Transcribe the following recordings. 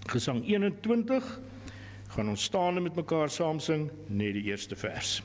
Gesang 21 gaan ons staande met mekaar saam sing, net die eerste vers.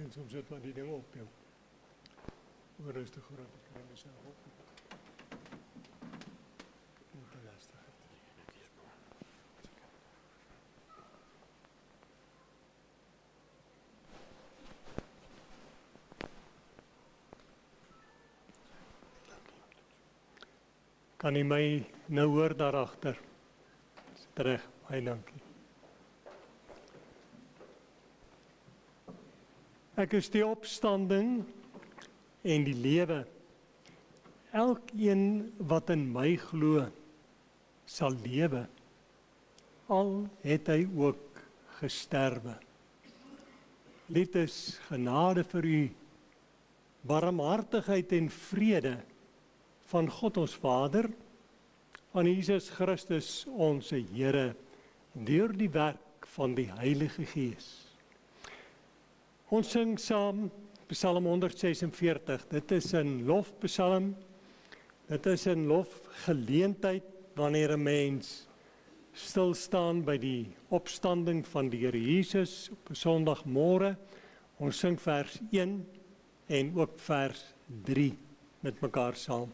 En soms zet maar die dingen op, ja. Rustig hoor, ik kan mezelf op. Niet te lastig. Kan jy my nou hoor daarachter? Is dit reg? Baie dankie. Ek is die opstanding en die lewe. Elkeen wat in my glo, sal lewe. Al het hy ook gesterwe. Liefdes, genade vir u, barmhartigheid en vrede van God ons Vader, aan Jesus Christus onze Here, deur die werk van die Heilige Gees. Ons sing saam Psalm 146, dit is 'n lofpsalm, dit is 'n lofgeleentheid wanneer 'n mens stilstaan by die opstanding van die Here Jesus op 'n Sondagmôre. Ons sing vers 1 en ook vers 3 met mekaar saam.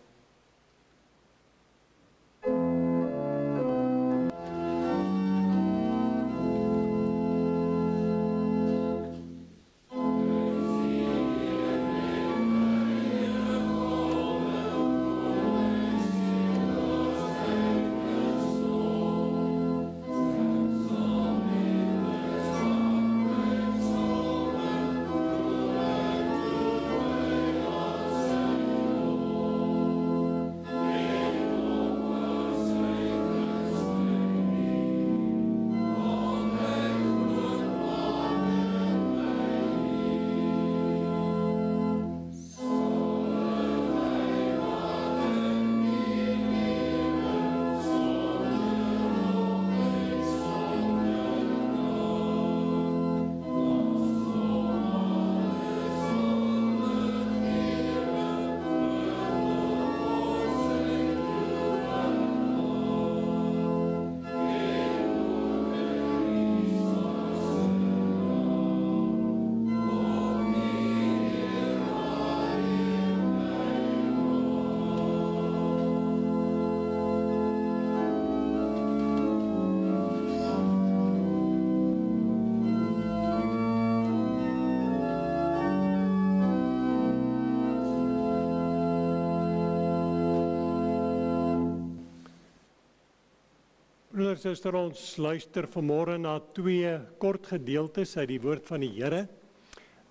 Broeder, suster, ons luister vanmôre na 2 kort gedeeltes uit die woord van die Here,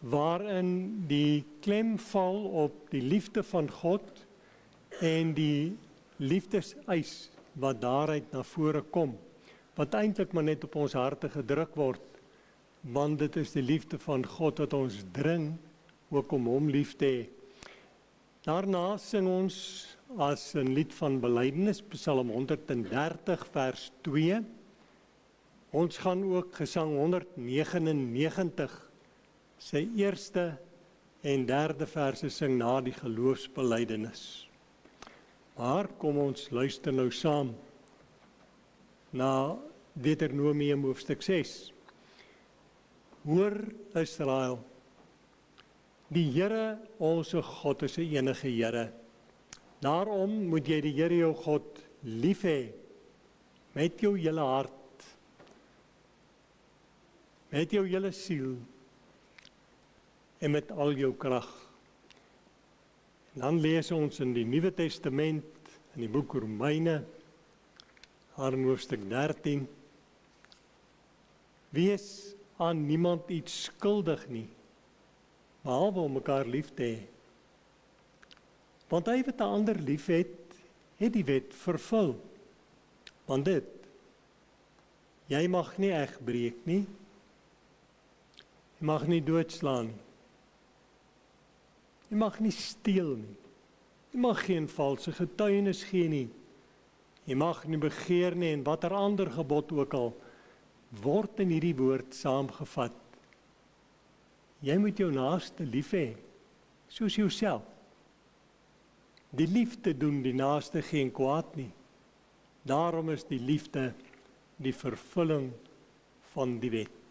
waarin die klem val op die liefde van God en die liefdeseis wat daaruit na vore kom, wat eintlik maar net op ons harte gedruk word, want dit is die liefde van God wat ons dring, ook om hom lief te hê. Daarna sing ons as 'n lied van belydenis, Psalm 130 vers 2. Ons gaan ook Gesang 199, sy eerste en derde verse sing na die geloofsbelydenis. Maar kom ons luister nou saam na Deuteronomium hoofstuk 6. Hoor Israel, die Here onse God is 'n enige Here. Daarom moet jy die Here jou God lief hê met jou hele hart, met jou hele siel en met al jou krag. En dan lees ons in die Nuwe Testament, in die boek Romeine, in hoofstuk 13, wees aan niemand iets skuldig nie, behalwe om mekaar lief te hê. Want hy wat 'n ander lief het, het die wet vervul. Want dit, jy mag nie egbreek nie, jy mag nie doodslaan nie, jy mag nie steel nie, jy mag geen valse getuienis gee nie, jy mag nie begeer nie, en watter ander gebod ook al, word in hierdie woord saamgevat. Jy moet jou naaste lief hê, soos jouself. Die liefde doen die naaste geen kwaad nie. Daarom is die liefde die vervulling van die wet.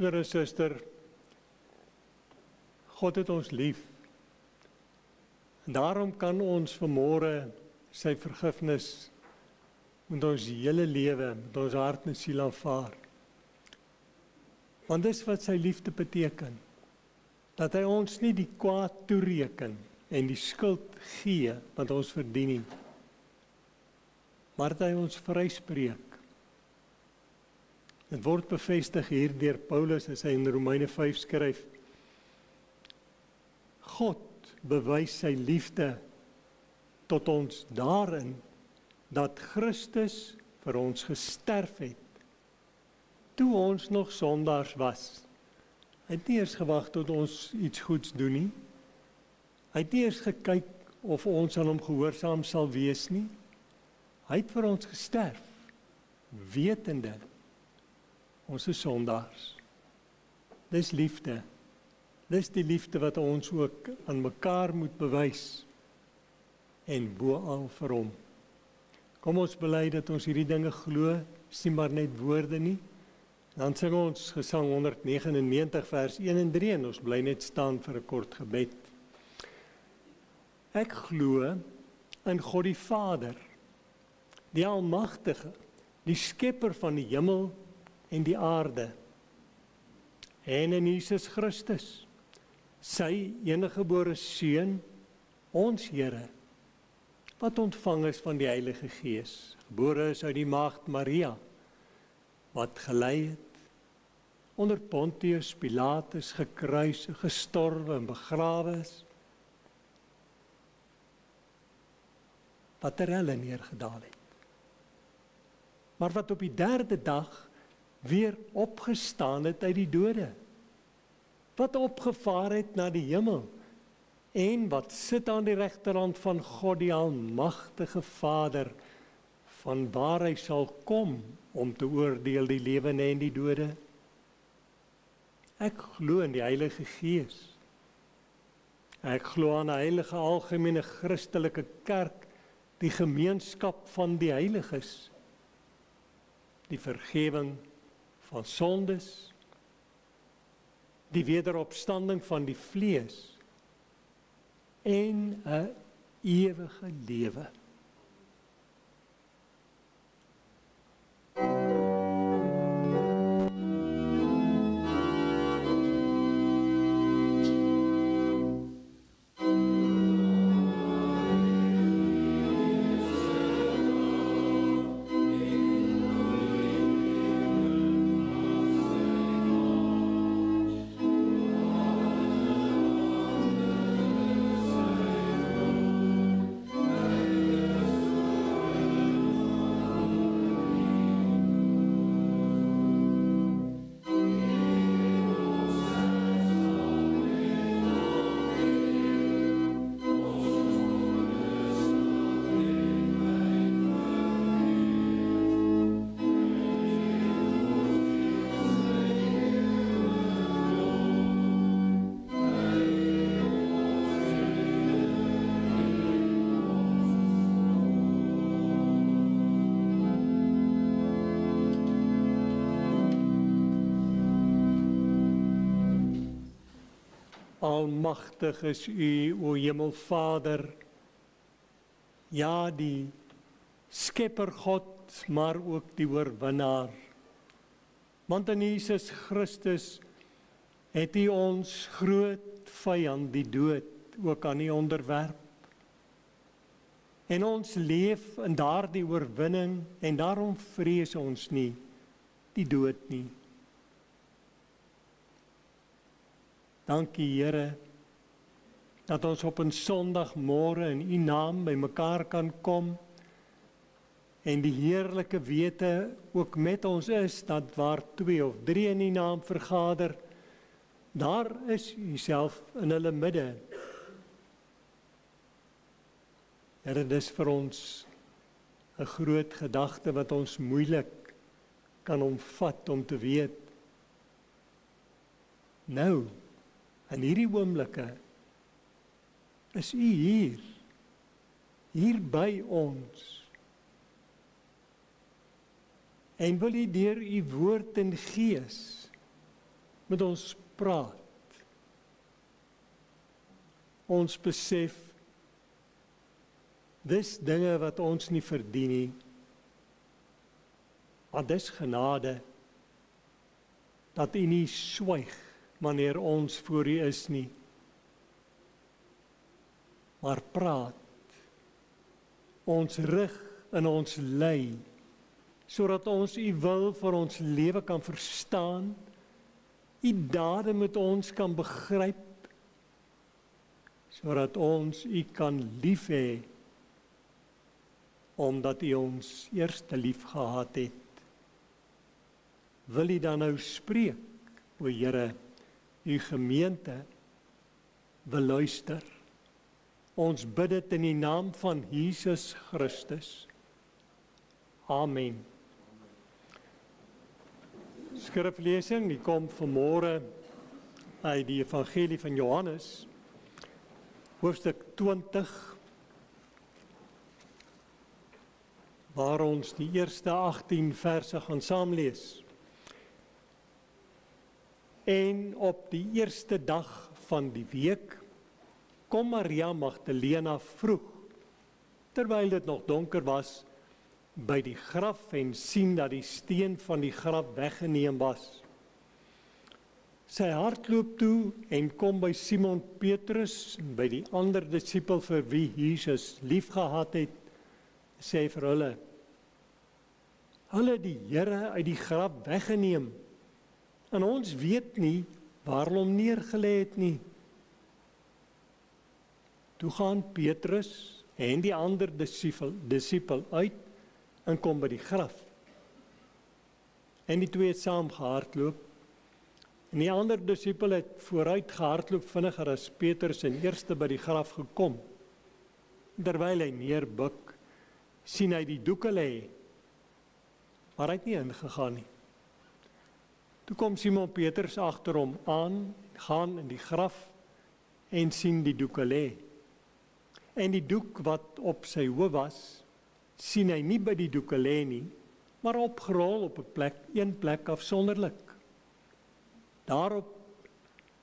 Broeder en suster, God het ons lief. En daarom kan ons vanmôre sy vergifnis met ons hele lewe, met ons hart en siel aanvaar. Want dis wat sy liefde beteken. Dat hy ons nie die kwaad toereken en die skuld gee wat ons verdien nie, maar dat hy ons vryspreek. Dit word bevestig hier deur Paulus as hy in Romeine 5 skryf. God bewys sy liefde tot ons daarin dat Christus vir ons gesterf het, toe ons nog sondaars was. Hy het nie eers gewag tot ons iets goeds doen nie. Hy het nie eers gekyk of ons aan hom gehoorsaam sal wees nie. Hy het vir ons gesterf, wetende ons is sondaars. Dis liefde. Dis die liefde wat ons ook aan mekaar moet bewys en boal vir hom. Kom ons bely dat ons hierdie dinge glo, sien maar net woorde nie. Dan sing ons Gesang 199 vers 1 en 3 en ons bly net staan vir 'n kort gebed. Ek glo in God die Vader, die Almagtige, die Skepper van die hemel en die aarde, en in Jesus Christus, sy eniggebore Seun, ons Here, wat ontvang is van die Heilige Gees, gebore is uit die maagd Maria, wat gelei het onder Pontius Pilatus gekruisig, gestorwe en begrawe is, wat ter helle neergedaal het. Maar wat op die derde dag weer opgestaan het uit die dode, wat opgevaar het na die hemel, en wat sit aan die regterhand van God die almagtige Vader, van waar hy sal kom om te oordeel die lewende en die dode. Ek glo in die Heilige Gees. Ek glo aan 'n heilige algemene Christelike kerk, die gemeenskap van die heiliges, die vergewing van sondes, die wederopstanding van die vlees en 'n ewige lewe. Almagtig is U, o Hemelvader, ja, die Skepper God, maar ook die oorwinnaar. Want in Jesus Christus het U ons groot vyand, die dood, ook aan U onderwerp. En ons leef in daardie oorwinning, en daarom vrees ons nie die dood nie. Dankie Here, dat ons op 'n Sondagmôre in U naam by mekaar kan kom, en die heerlike wete ook met ons is, dat waar 2 of 3 in U naam vergader, daar is U self in hulle midde. Here, dis vir ons 'n groot gedagte wat ons moeilik kan omvat om te weet. Nou, in hierdie oomblikke is U hier by ons. En wil U deur U woord en gees met ons praat. Ons besef, dis dinge wat ons nie verdien nie, maar dis genade, dat U nie swyg wanneer ons voor U is nie, maar praat, ons rig en ons lei, sodat ons U wil vir ons lewe kan verstaan, U dade met ons kan begryp, sodat ons U kan lief hê, omdat U ons eerste lief gehad het. Wil U dan nou spreek, o Here, U gemeente wil luister. Ons bid dit in die naam van Jesus Christus. Amen. Skriflesing, die kom vanmôre uit die Evangelie van Johannes, hoofstuk 20, waar ons die eerste 18 verse gaan saamlees. En op die eerste dag van die week kom Maria Magdalena vroeg, terwyl dit nog donker was, by die graf en sien dat die steen van die graf weggeneem was. Sy hardloop toe en kom by Simon Petrus, by die ander disipel vir wie Jesus liefgehad het, sê vir hulle het die Here uit die graf weggeneem, En ons weet nie waar hulle hom neergelê het nie. Toe gaan Petrus en die ander disipel uit en kom by die graf. En die twee het saam gehardloop. En die ander disipel het vooruit gehardloop vinniger as Petrus en eerste by die graf gekom. Terwyl hy neerbuk, sien hy die doeke lê, maar hy het nie ingegaan nie. Toe kom Simon Petrus agter hom aan, gaan in die graf en sien die doeke lê. En die doek wat op sy hoof was, sien hy nie by die doeke lê nie, maar opgerol op 'n een plek afsonderlik. Daarop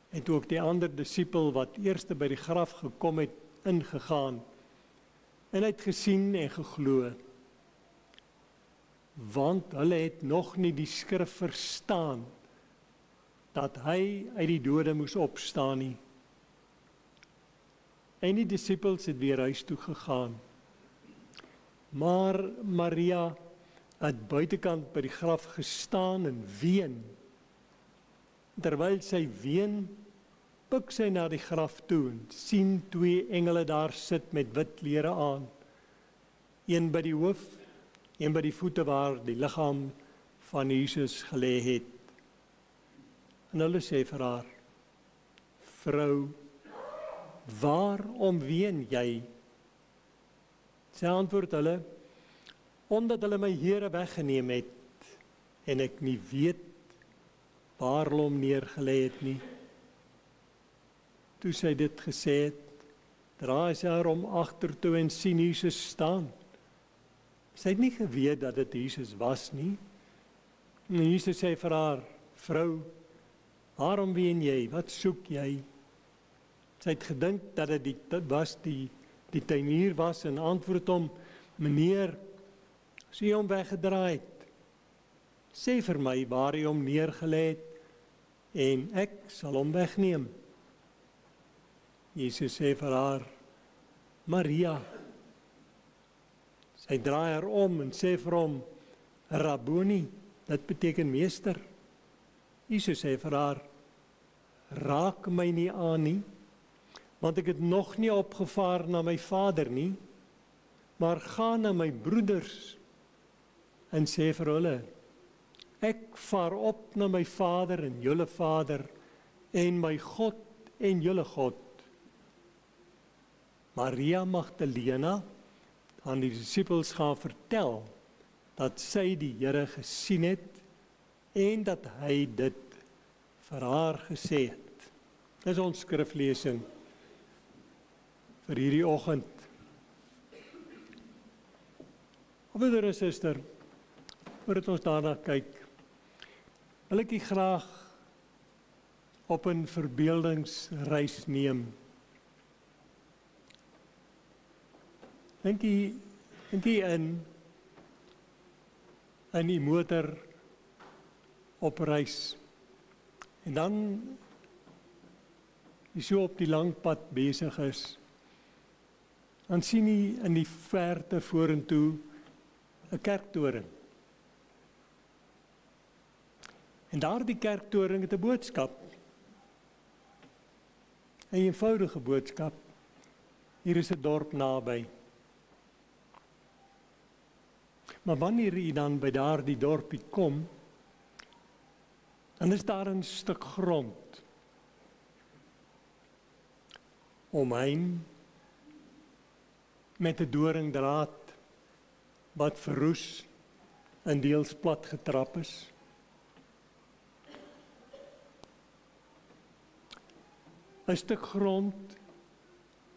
het ook die ander disipel wat eerste by die graf gekom het, ingegaan. En hy het gesien en geglo. Want hulle het nog nie die skrif verstaan, dat hy uit die dode moes opstaan nie. En die disipels het weer huis toe gegaan. Maar Maria het buitekant by die graf gestaan en ween. Terwyl sy ween, buig sy na die graf toe en sien twee engele daar sit met wit klere aan. Een by die hoof, een by die voete waar die liggaam van Jesus gelê het. En hulle sê vir haar: "Vrou, waarom ween jy?" Sy antwoord hulle: "Omdat hulle my Here weggeneem het en ek nie weet waar hulle hom neergelê het nie." Toe sy dit gesê het, draai sy haar om agtertoe en sien Jesus staan. Sy het nie geweet dat dit Jesus was nie. En Jesus sê vir haar: "Vrou, waarom ween jy? Wat soek jy?" Sy het gedink dat dit die tuinier was en antwoord hom: "Meneer, as u hom weggedraai het, sê vir my waar u hom neergelê het en ek sal hom wegneem." Jesus sê vir haar: "Maria." Sy draai haar om en sê vir hom: "Rabboni," dit beteken meester. Jesus sê vir haar: "Raak my nie aan nie, want ek het nog nie opgevaar na my Vader nie, maar gaan na my broeders en sê vir hulle: ek vaar op na my Vader en julle Vader en my God en julle God." Maria Magdalena aan die disipels gaan vertel dat sy die Here gesien het en dat hy dit vir haar gesê het. Dis ons skriflesing vir hierdie oggend. Broeder en suster, voordat ons daarna kyk, wil ek u graag op 'n verbeeldingsreis neem. Dink jy in die motor op reis en dan jy so op die lang pad besig is, dan sien jy in die verte vorentoe 'n kerktoring. En daardie kerktoring het 'n boodskap. 'n eenvoudige boodskap. Hier is 'n dorp naby. Maar wanneer jy dan by daardie dorpie kom, dan is daar 'n stuk grond omheen met 'n doringdraad wat verroes en deels plat getrap is. 'n stuk grond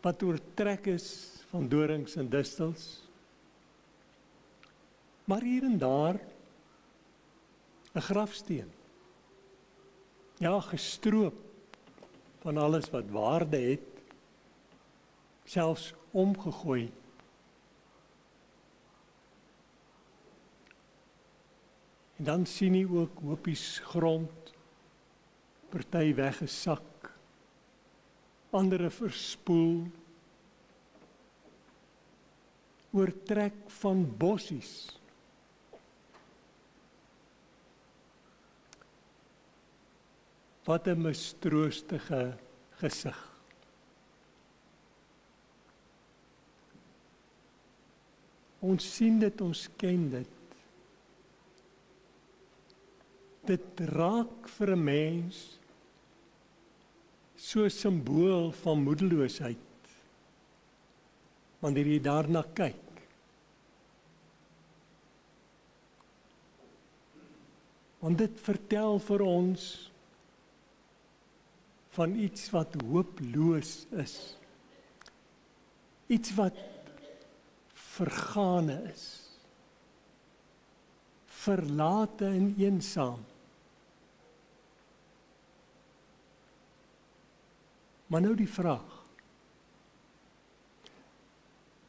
wat oortrek is van dorings en distels. Maar hier en daar 'n grafsteen. Ja, gestroop van alles wat waarde het, selfs omgegooi. En dan sien jy ook hoopies grond, party weggesak, andere verspoel, oortrek van bossies. Wat 'n mistroostige gesig. Ons sien dit, ons ken dit. Dit raak vir 'n mens so 'n simbool van moedeloosheid, wanneer jy daarna kyk. Want dit vertel vir ons van iets wat hooploos is. Iets wat vergane is. Verlate en eensaam. Maar nou die vraag.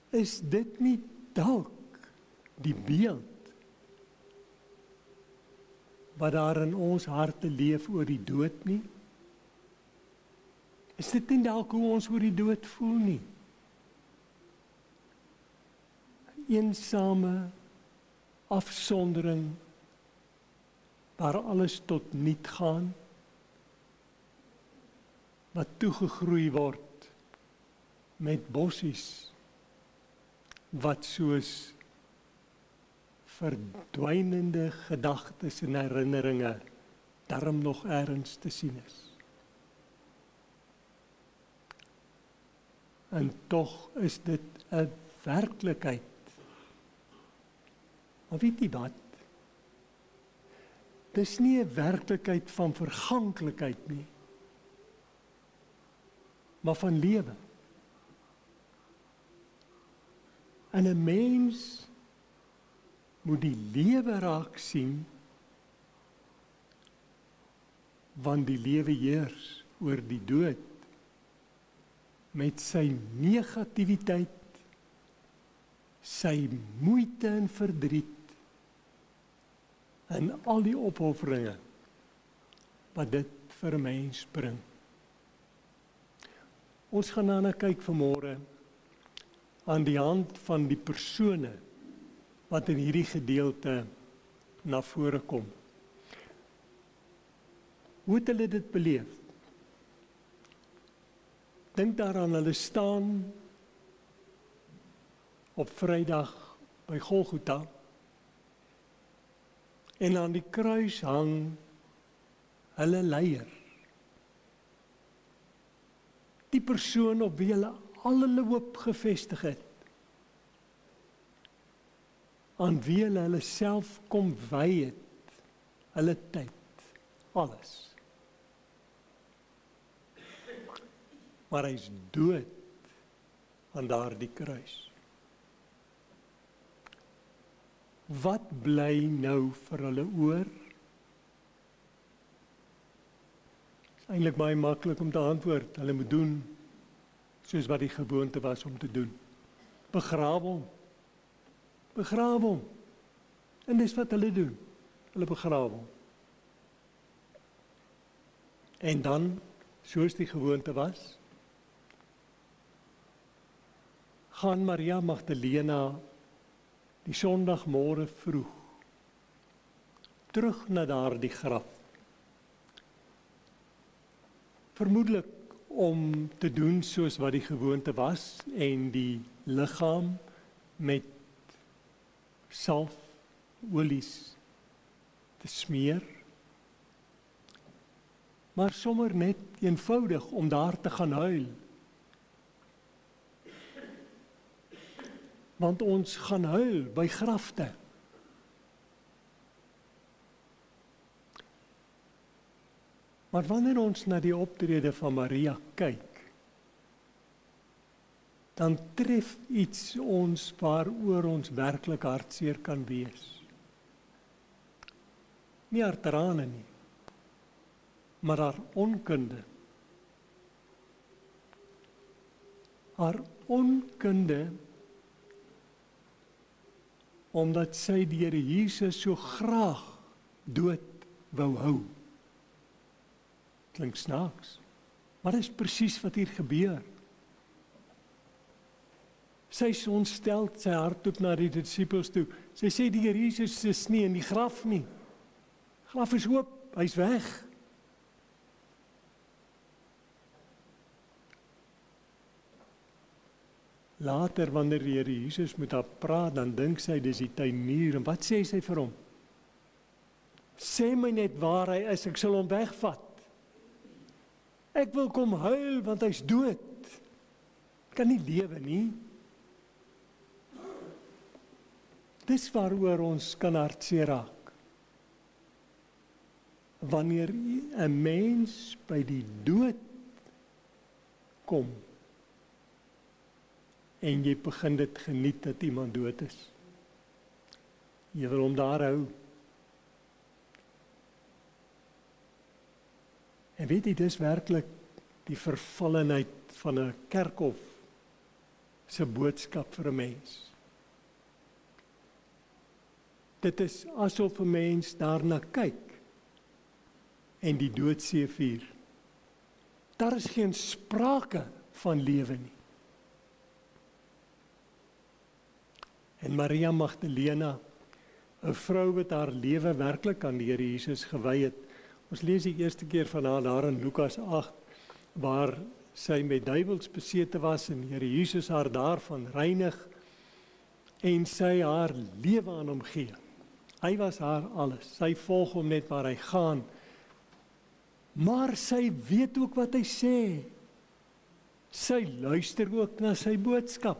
Is dit nie dalk die beeld wat daar in ons harte leef oor die dood nie? Is dit nie dalk hoe ons oor die dood voel nie? Eensame afsondering, waar alles tot niet gaan, wat toegegroei word met bossies, wat soos verdwynende gedagtes en herinneringe darm nog ergens te sien is. En tog is dit 'n werklikheid. Maar weet jy wat? Dis nie 'n werklikheid van verganklikheid nie, maar van lewe. En 'n mens moet die lewe raak sien, want die lewe heers oor die dood, met sy negativiteit, sy moeite en verdriet, en al die opofferinge wat dit vir 'n mens bring. Ons gaan daarna kyk vanmôre aan die hand van die persone wat in hierdie gedeelte na vore kom. Hoe het hulle dit beleef? Dink daaraan, hulle staan op Vrydag by Golgotha en aan die kruis hang hulle leier. Die persoon op wie hulle al hulle hoop gevestig het, aan wie hulle self kom wy het, hulle tyd, alles. Maar hy is dood aan daardie kruis. Wat bly nou vir hulle oor? Is eintlik baie maklik om te antwoord. Hulle moet doen soos wat die gewoonte was om te doen. Begrawe hom. Begrawe hom. En dis wat hulle doen. Hulle begrawe hom. En dan, soos die gewoonte was, gaan Maria Magdalena die Sondagmôre vroeg terug na daardie graf. Vermoedelik om te doen soos wat die gewoonte was en die liggaam met salf, olies te smeer, maar sommer net eenvoudig om daar te gaan huil. Want ons gaan huil by grafte. Maar wanneer ons na die optrede van Maria kyk, dan tref iets ons waaroor ons werklik hartseer kan wees. Nie haar trane nie, maar haar onkunde. Haar onkunde, omdat sy die Here Jesus so graag dood wou hou. Klink snaaks, maar dit is presies wat hier gebeur. Sy is ontsteld, sy hardloop na die disippels toe. Sy sê die Here Jesus is nie in die graf nie. Graf is oop, hy's weg. Later, wanneer die Here Jesus met haar praat, dan dink sy, dis die tuinier. En wat sê sy vir hom? Sê my net waar hy is, ek sal hom wegvat. Ek wil kom huil, want hy's dood. Kan nie lewe nie. Dis waaroor ons kan hartseer raak. Wanneer 'n mens by die dood kom, en jy begin dit geniet dat iemand dood is. Jy wil hom daar hou. En weet jy, dis werklik die vervallenheid van 'n kerkhof se boodskap vir 'n mens. Dit is asof 'n mens daarna kyk en die dood seëvier. Daar is geen sprake van lewe nie. En Maria Magdalena, 'n vrou wat haar lewe werklik aan die Here Jesus gewy het. Ons lees die eerste keer van haar daar in Lukas 8, waar sy met duiwels besete was en die Here Jesus haar daarvan reinig en sy haar lewe aan hom gee. Hy was haar alles. Sy volg hom net waar hy gaan. Maar sy weet ook wat hy sê. Sy luister ook na sy boodskap.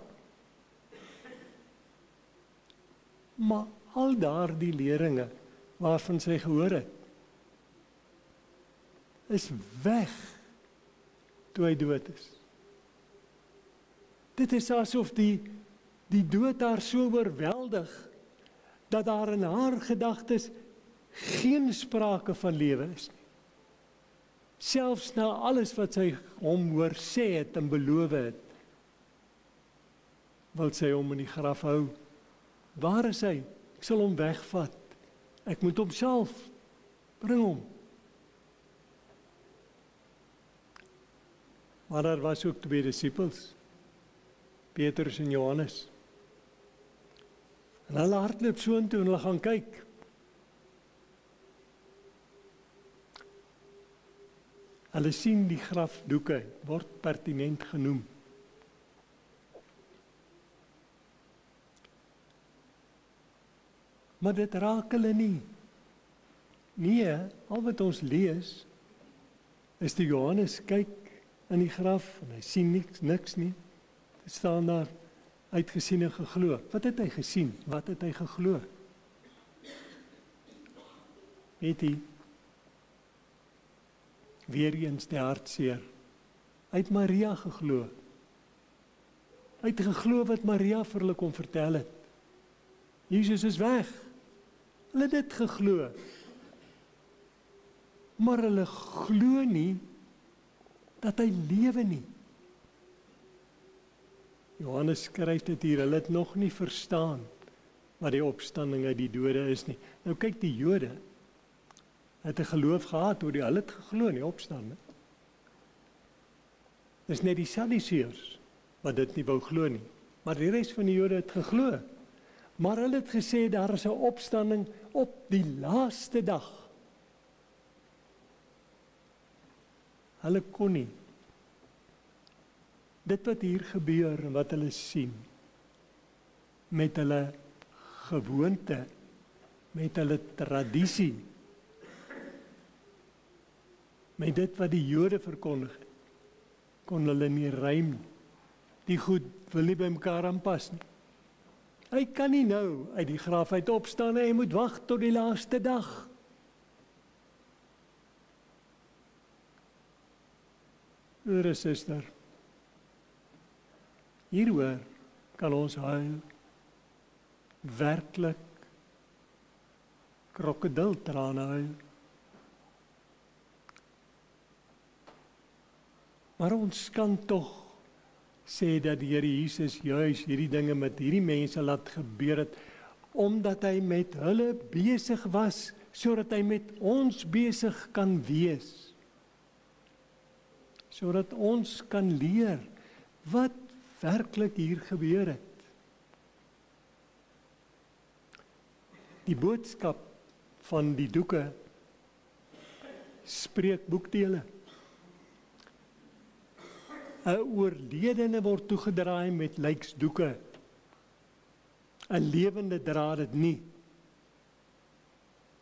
Maar al daardie leringe waarvan sy gehoor het, is weg toe hy dood is. Dit is asof die dood haar so oorweldig, dat daar in haar gedagtes geen sprake van lewe is nie. Selfs na alles wat sy hom hoor sê het en beloof het, wil sy hom in die graf hou. Waar is hy? Ek sal hom wegvat. Ek moet hom self bring hom. Maar daar was ook 2 disippels, Petrus en Johannes. En hulle hardloop soontoe en hulle gaan kyk. Hulle sien die grafdoeke, word pertinent genoem. Maar dit raak hulle nie. Nee, al wat ons lees, is die Johannes kyk in die graf, en hy sien niks nie. Dit staan daar, hy het gesien en geglo. Wat het hy gesien? Wat het hy geglo? Weet jy, weer eens die hartseer. Hy het Maria geglo. Hy het geglo wat Maria vir hulle kon vertel het. Jesus is weg. Hulle het dit geglo. Maar hulle glo nie dat hy lewe nie. Johannes skryf dit hier, hulle het nog nie verstaan wat die opstanding uit die dode is nie. Nou kyk, die Jode het 'n geloof gehad oor hulle het geglo in die opstanding. Dis net die Sadduseërs wat dit nie wou glo nie, maar die res van die Jode het geglo. Maar hulle het gesê daar is 'n opstanding op die laaste dag. Hulle kon nie. Dit wat hier gebeur en wat hulle sien, met hulle gewoonte, met hulle tradisie, met dit wat die Jode verkondig het, kon hulle nie rym nie. Die goed wil nie by mekaar aanpas nie. Hy kan nie nou uit die graf uit opstaan en hy moet wag tot die laaste dag. Broer en suster, hieroor kan ons huil, werklik krokodiltrane huil. Maar ons kan tog sê dat die Here Jesus juis hierdie dinge met hierdie mense laat gebeur het, omdat hy met hulle besig was, sodat hy met ons besig kan wees. Sodat ons kan leer wat werklik hier gebeur het. Die boodskap van die doeke spreek boekdele. 'n oorledene word toegedraai met lijksdoeke. 'n lewende dra dit nie.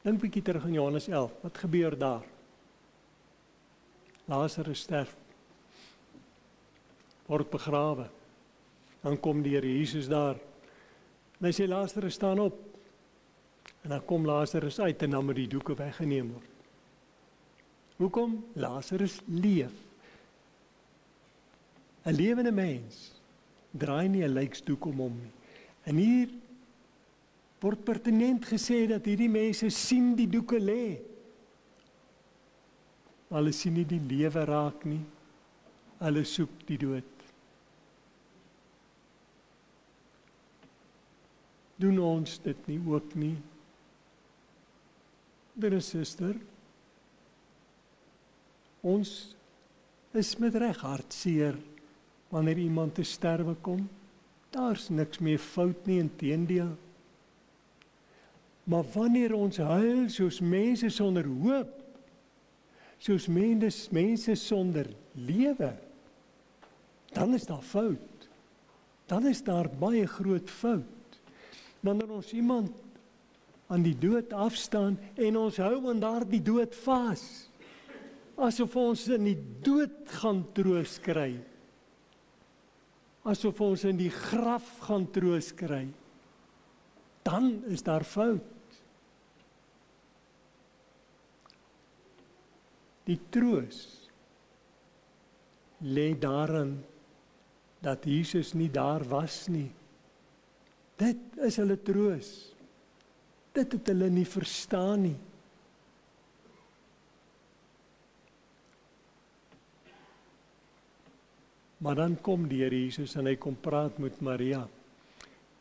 Dink 'n bietjie terug in Johannes 11. Wat gebeur daar? Lazarus sterf. Word begrawe. Dan kom die Here Jesus daar. En hy sê, Lazarus, staan op. En dan kom Lazarus uit en dan moet die doeke weggeneem word. Hoekom? Lazarus leef. 'n lewende mens draai nie 'n lijksdoek om hom nie. En hier word pertinent gesê dat hierdie mense sien die doeke lê. Hulle sien nie die lewe raak nie. Hulle soek die dood. Doen ons dit nie ook nie? Broer en suster, ons is met reg hartseer wanneer iemand te sterwe kom. Daar's niks meer fout nie, inteendeel. Maar wanneer ons huil soos mense sonder hoop, soos mense sonder lewe, dan is daar fout. Dan is daar baie groot fout. Wanneer ons iemand aan die dood afstaan en ons hou aan daardie dood vas, asof ons in die dood gaan troos kry, asof ons in die graf gaan troos kry, dan is daar fout. Die troos lê daarin dat Jesus nie daar was nie. Dit is hulle troos. Dit het hulle nie verstaan nie. Maar dan kom die Here Jesus en hy kom praat met Maria.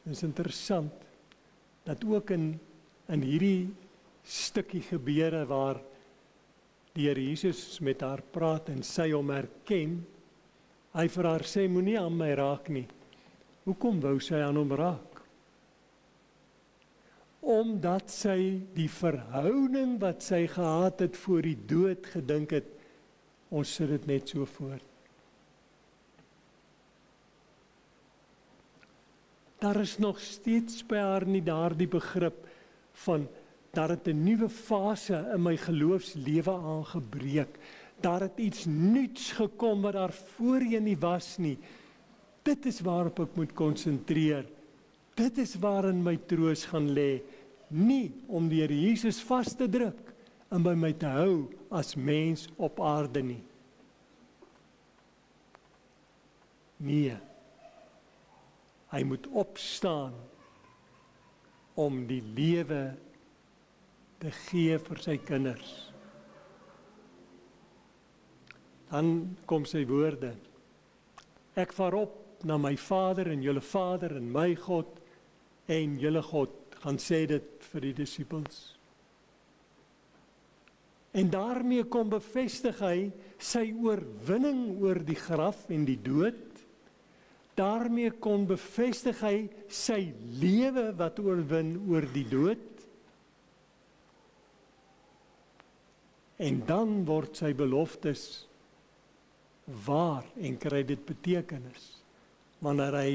Dit is interessant dat ook in hierdie stukkie gebeure waar die Here Jesus met haar praat en sy hom herken, hy vir haar sê, moenie aan my raak nie. Hoekom wou sy aan hom raak? Omdat sy die verhouding wat sy gehad het voor die dood gedink het, ons sit dit net so voort. Daar is nog steeds by haar nie daardie begrip van daar het 'n nuwe fase in my geloofslewe aangebreek. Daar het iets nuuts gekom wat daar voorheen nie was nie. Dit is waarop ek moet konsentreer. Dit is waarin my troos gaan lê. Nie om die Here Jesus vas te druk en by my te hou as mens op aarde nie. Nee. Hy moet opstaan om die lewe te gee vir sy kinders. Dan kom sy woorde. Ek vaar op na my Vader en julle Vader en my God en julle God, gaan sê dit vir die disippels. En daarmee kom bevestig hy sy oorwinning oor die graf en die dood. Daarmee kon bevestig hy sy lewe wat oorwin oor die dood. En dan word sy beloftes waar en kry dit betekenis. Wanneer hy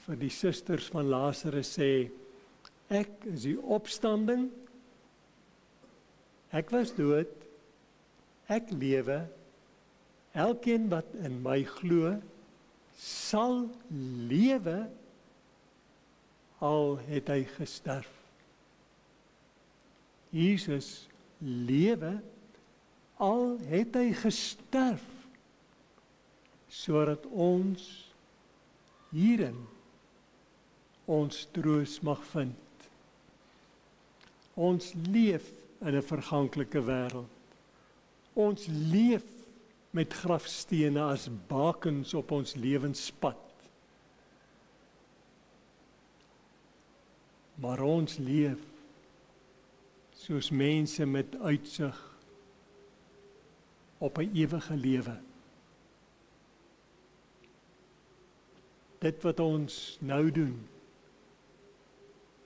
vir die susters van Lazarus sê, ek is die opstanding, ek was dood, ek lewe, elkeen wat in my glo, sal lewe, al het hy gesterf. Jesus lewe, al het hy gesterf, sodat ons hierin ons troos mag vind. Ons leef in 'n verganklike wêreld. Ons leef met grafstene as bakens op ons lewenspad. Maar ons leef soos mense met uitsig op 'n ewige lewe. Dit wat ons nou doen,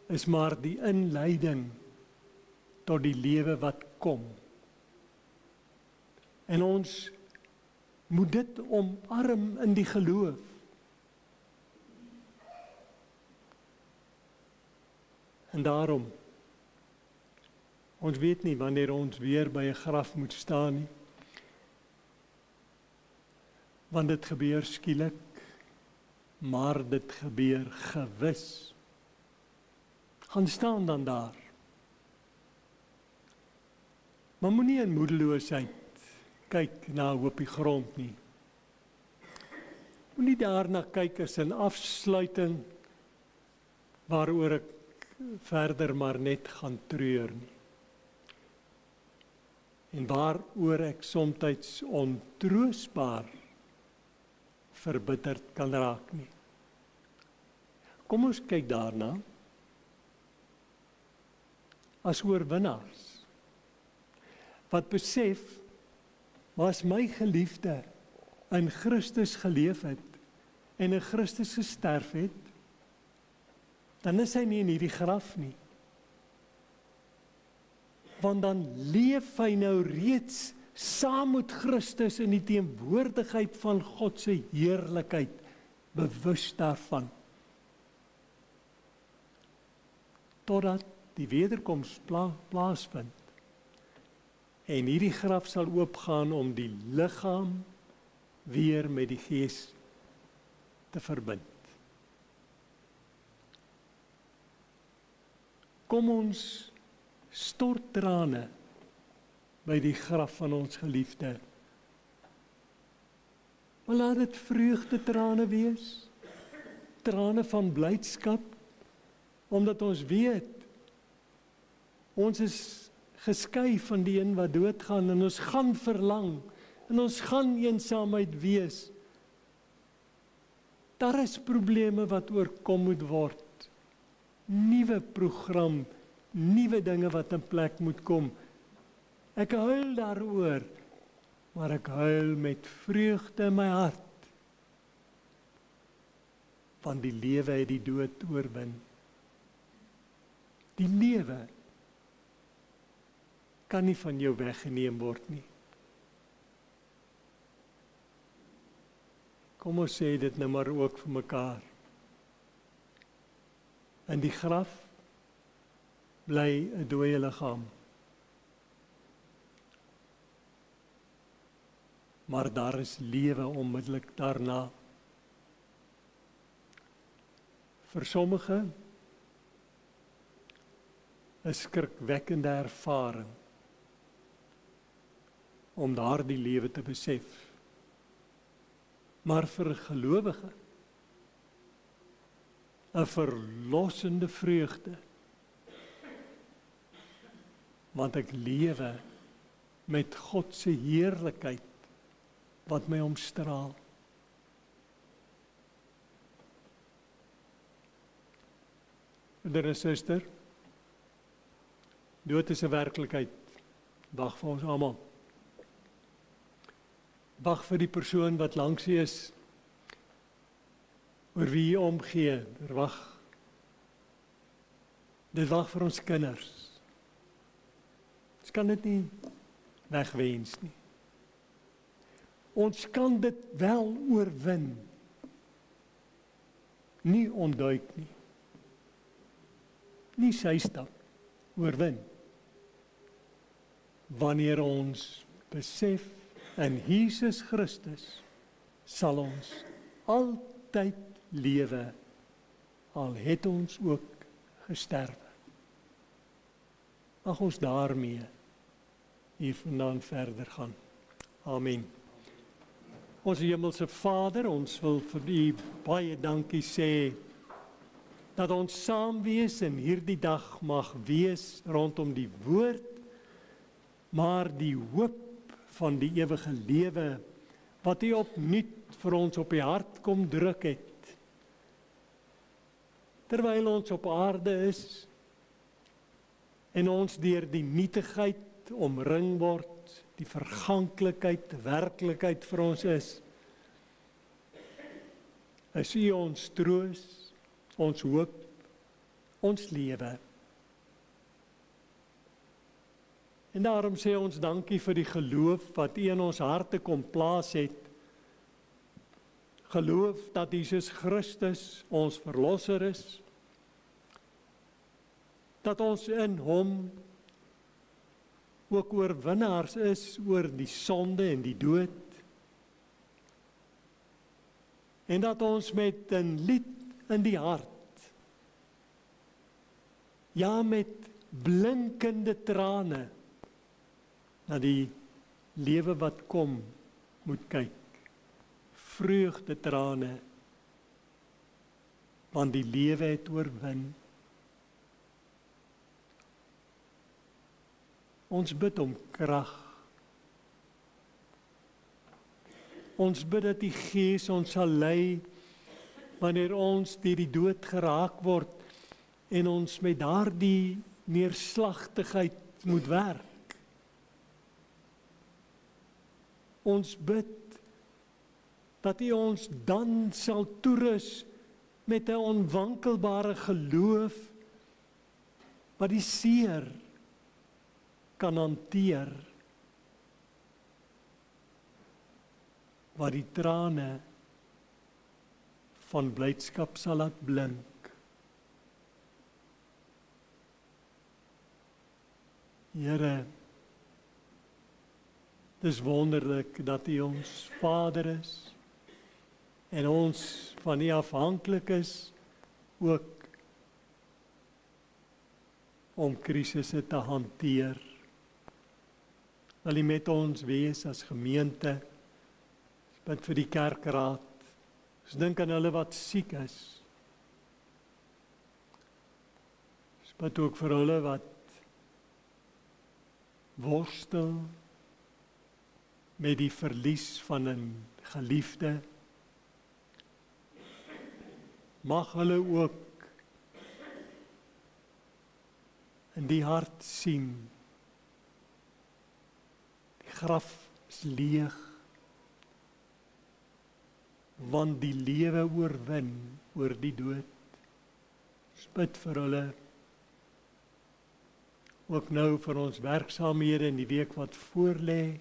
is maar die inleiding tot die lewe wat kom. En ons moet dit omarm in die geloof. En daarom, ons weet nie wanneer ons weer by 'n graf moet staan nie. Want dit gebeur skielik, maar dit gebeur gewis. Gaan staan dan daar. Maar moenie in moedeloosheid kyk na hoopie grond nie. Moenie daarna kyk as 'n afsluiting waaroor ek verder maar net gaan treur nie. En waaroor ek soms ontroostbaar verbitterd kan raak nie. Kom ons kyk daarna as oorwinnaars, wat besef, maar as my geliefde in Christus geleef het, en in Christus gesterf het, dan is hy nie in hierdie graf nie. Want dan leef hy nou reeds saam met Christus in die teenwoordigheid van God se heerlikheid, bewus daarvan. Totdat die wederkoms plaasvind. En hierdie graf sal oopgaan om die liggaam weer met die gees te verbind. Kom ons stort trane by die graf van ons geliefde. Maar laat dit vreugdetrane wees, trane van blydskap, omdat ons weet, ons is geskei van die een wat doodgaan, en ons gaan verlang, en ons gaan eensaamheid wees. Daar is probleme wat oorkom moet word, nuwe program, nuwe dinge wat in plek moet kom. Ek huil daaroor, maar ek huil met vreugde in my hart, want die lewe het die dood oorwin. Die lewe kan nie van jou weggeneem word nie. Kom ons sê dit nou maar ook vir mekaar. In die graf bly 'n dooie liggaam. Maar daar is lewe onmiddellik daarna. Vir sommige 'n skrikwekkende ervaring om daardie lewe te besef. Maar vir 'n gelowige 'n verlossende vreugde. Want ek lewe met God se heerlikheid wat my omstraal. Broeder en suster, dood is 'n werklikheid. Wag vir ons almal. Wag vir die persoon wat langs u is, oor wie jy omgee, wag. Dit wag vir ons kinders. Ons kan dit nie wegwens nie. Ons kan dit wel oorwin, nie ontduik nie. Nie sy stap, oorwin. Wanneer ons besef, in Jesus Christus sal ons altyd lewe, al het ons ook gesterwe. Mag ons daarmee hiervandaan verder gaan. Amen. Ons hemelse Vader, ons wil vir U baie dankie sê, dat ons saam wees en hierdie dag mag wees rondom die woord, maar die hoop van die ewige lewe, wat U opnuut vir ons op die hart kom druk het. Terwyl ons op aarde is, en ons deur die nietigheid omring word, die verganklikheid, werklikheid vir ons is U ons troos, ons hoop, ons lewe. En daarom sê ons dankie vir die geloof wat U in ons harte kom plaas het, geloof dat Jesus Christus ons verlosser is, dat ons in hom ook oorwinnaars is oor die sonde en die dood, en dat ons met 'n lied in die hart, ja met blinkende trane, na die lewe wat kom moet kyk, vreugde trane, want die lewe het oorwin. Ons bid om krag. Ons bid dat die Gees ons sal lei wanneer ons deur die dood geraak word en ons met daardie neerslagtigheid moet werk. Ons bid dat U ons dan sal toerus met 'n onwankelbare geloof wat die seer kan hanteer, wat die trane van blydskap sal laat blink. Here, dis wonderlik dat U ons Vader is en ons van U afhanklik is ook om krisisse te hanteer. Wil U met ons wees as gemeente? Ons bid vir die kerkraad. Ons dink aan hulle wat siek is. Ons bid ook vir hulle wat worstel met die verlies van 'n geliefde. Mag hulle ook in die hart sien, die graf is leeg, want die lewe oorwin oor die dood. Ons bid vir hulle, ook nou vir ons werksaamhede in die week wat voorlê.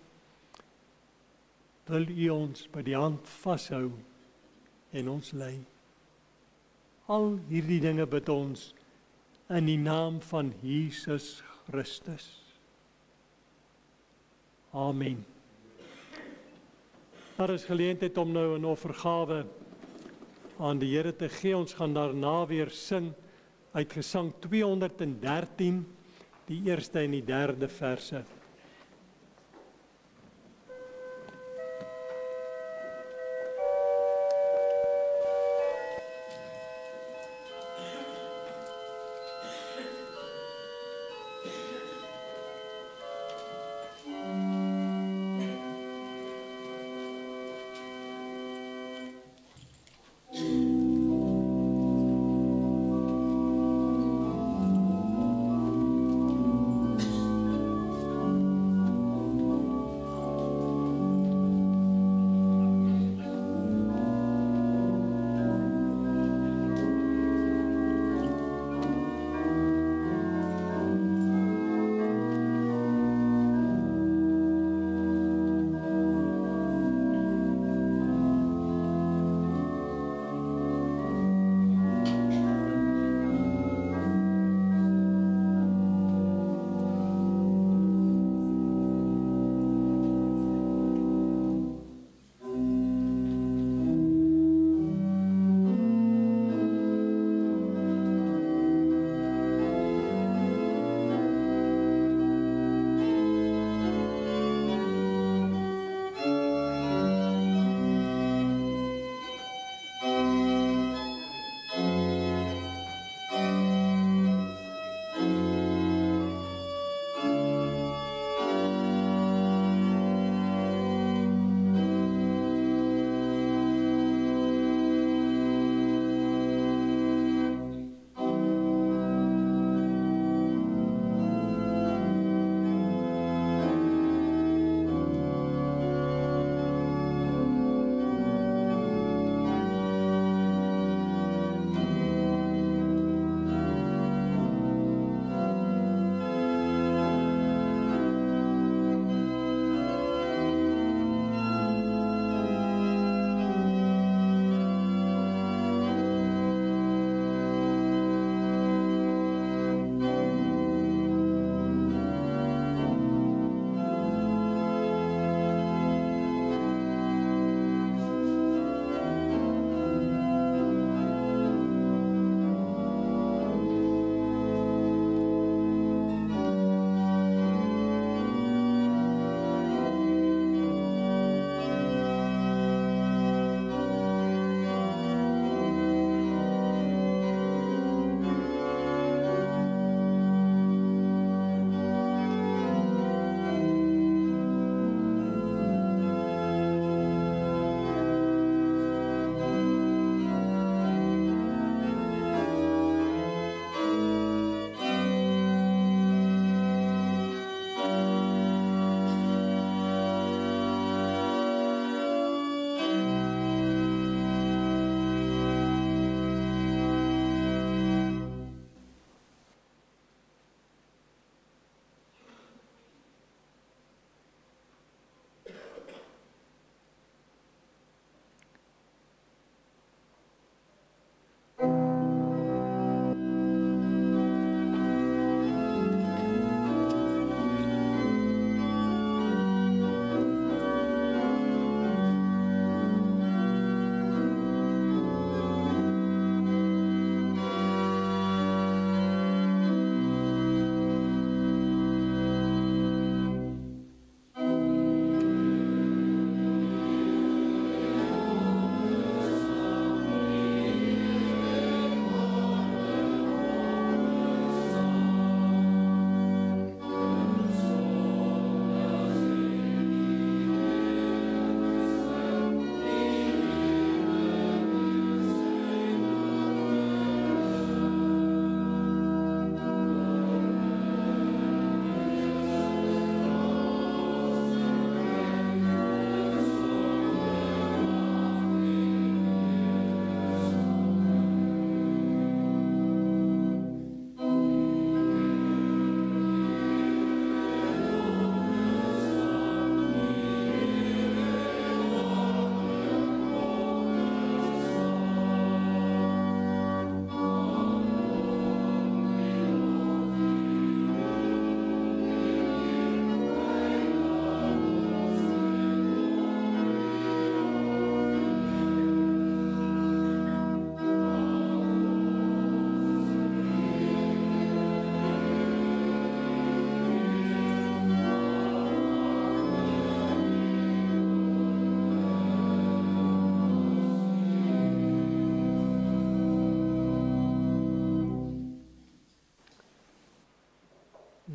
Wil U ons by die hand vashou en ons lei. Al hierdie dinge bid ons in die naam van Jesus Christus. Amen. Daar is geleentheid om nou 'n offergawe aan die Here te gee. Ons gaan daarna weer sing uit Gesang 213, die eerste en die derde verse.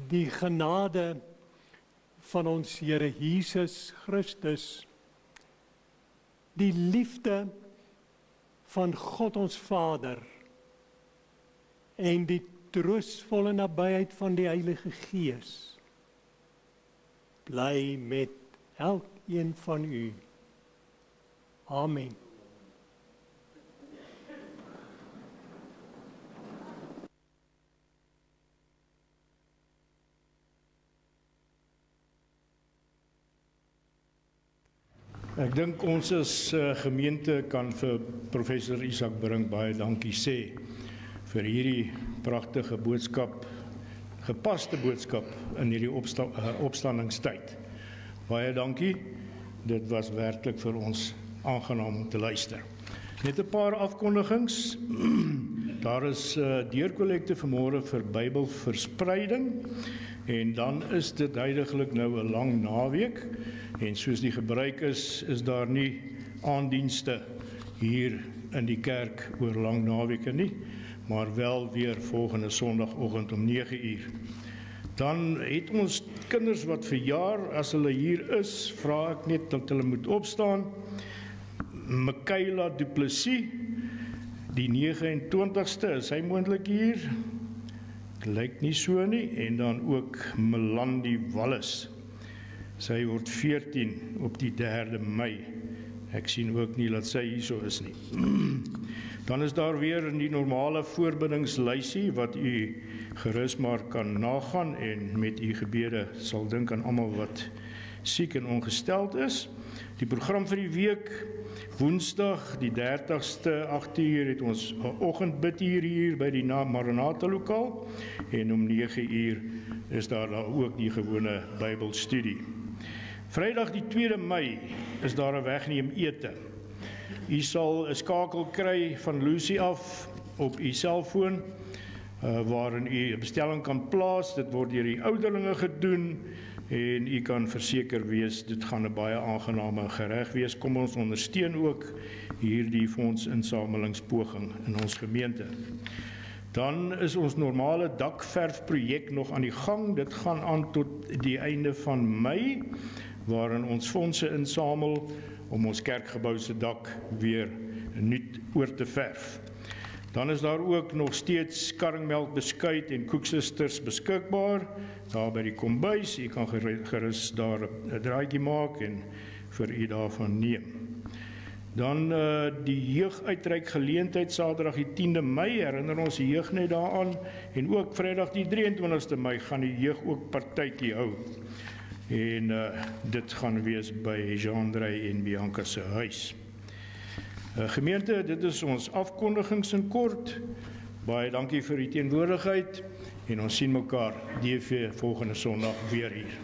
die genade van ons Here Jesus Christus, die liefde van God ons Vader en die troostvolle nabyheid van die Heilige Gees bly met elkeen van u. Amen. Ek dink ons as gemeente kan vir professor Isak Brink baie dankie sê vir hierdie pragtige boodskap, gepaste boodskap in hierdie opstandingstyd. Baie dankie, dit was werklik vir ons aangenaam om te luister. Net 'n paar afkondigings. Daar is deurkollekte vanmôre vir Bybelverspreiding en dan is dit heidaglik nou 'n lang naweek en soos die gebruik is daar nie aandienste hier in die kerk oor lang naweke nie, maar wel weer volgende Sondagoggend om 9:00. Dan het ons kinders wat verjaar, as hulle hier is, vra ek net dat hulle moet opstaan. Michaela Du Plessis, die 29ste, is hy moontlik hier? Lyk nie so nie. En dan ook Melanie Wallis. Sy word 14 op die 3de Mei. Ek sien ook nie dat sy hierso is nie. Dan is daar weer in die normale voorbiddingslysie wat u gerus maar kan nagaan en met u gebede sal dink aan almal wat siek en ongesteld is. Die program vir die week, Woensdag die 30ste 8:00 het ons 'n oggendbid hier by die Maranatha lokaal en om 9:00 is daar ook die gewone Bybelstudie. Vrydag die 2de Mei is daar 'n wegneem ete. U sal 'n skakel kry van Lucy af op u selfoon waarin u 'n bestelling kan plaas. Dit word deur die ouderlinge gedoen en u kan verseker wees dit gaan 'n baie aangename gereg wees. Kom ons ondersteun ook hierdie fondsinsamelingspoging in ons gemeente. Dan is ons normale dakverfprojek nog aan die gang. Dit gaan aan tot die einde van Mei waarin ons fondse insamel om ons kerkgebou se dak weer nuut oor te verf. Dan is daar ook nog steeds karringmelk, beskuit en koeksisters beskikbaar daar by die kombuis. U kan gerus daar 'n draaitjie maak en vir u daarvan neem. Dan die jeuguitreik geleentheid Saterdag die 10de Mei, herinner ons die jeug net daaraan, en ook Vrydag die 23ste Mei gaan die jeug ook partytjie hou. En dit gaan wees by Jean-Drey en Bianca se huis. Gemeente, dit is ons afkondigings in kort. Baie dankie vir u teenwoordigheid en ons sien mekaar DV volgende Sondag weer hier.